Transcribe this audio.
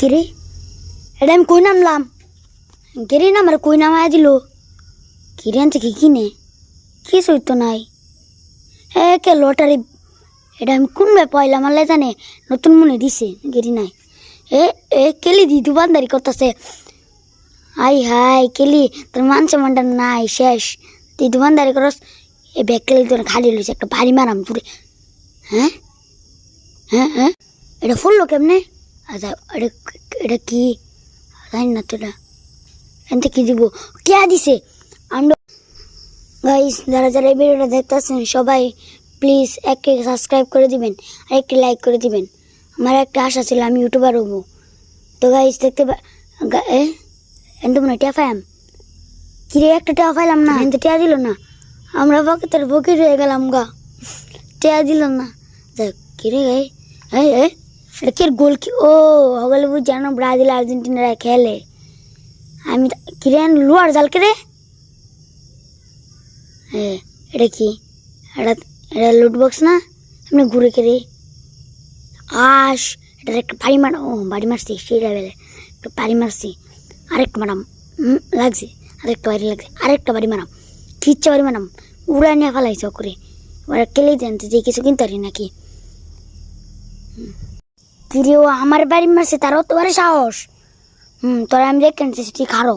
কিরে এটা আমি কই নামলাম কিরে না আমার কই নামায় দিল কিরে আনছে কি কিনে কিছুই তো নাই কে লটারি এটা আমি কোন ভাই পয়লাম আল্লাহ জানে নতুন মনে দিছে গেরি নাই কেলি দি দোকানদারি করতেছে আই হাই কেলি তোর মানছে মানটা নাই শেষ তুই দোকানদারি করস এই ব্যাগ কেলি তোর খালি লইছে একটা ভারী মারাম তুরে হ্যাঁ হ্যাঁ হ্যাঁ এটা ফুললো কেমনে আচ্ছা এটা কি জানি না তো এটা এনতে কি দিব কে দিছে আমরা গাইস যারা যারা এই ভিডিওটা দেখতেছেন সবাই প্লিজ একটা সাবস্ক্রাইব করে দিবেন আর একটা লাইক করে দিবেন আমার একটা আশা ছিল আমি ইউটিউবার হবো তো গাইস দেখতে এনতে মনে টিয়া ফাইলাম কিরে একটা টিয়া ফাইলাম না এনতে টিয়া দিল না আমরা পকেটের ফকির হয়ে গেলাম গা টিয়া দিল না দেখ কিরে গাই এটা কি গোল কি ও হগলে বুঝ জানো ব্রাজিল আর্জেন্টিনারা খেলে আমি কিরে লোয়ার জাল কে এটা কি এটা লুট বক্স না এমনি ঘুরে কেড়ে আস এটা একটা বাড়ি মারা ও বাড়ি মারছি সেই লেভেলে একটা বাড়ি মারছি আরেকটা মারাম লাগছে আরেকটা বাড়ি লাগছে আরেকটা বাড়ি মারাম কিচ্ছা বাড়ি মারাম উড়া নিয়ে ফেলাইছে করে ওরা কেলেই জানতে যে কিছু কিনতে পারি নাকি কিরে ও আমার বাড়ি মারছে তারও তো সাহস তোরা আমি দেখেন তুই খারো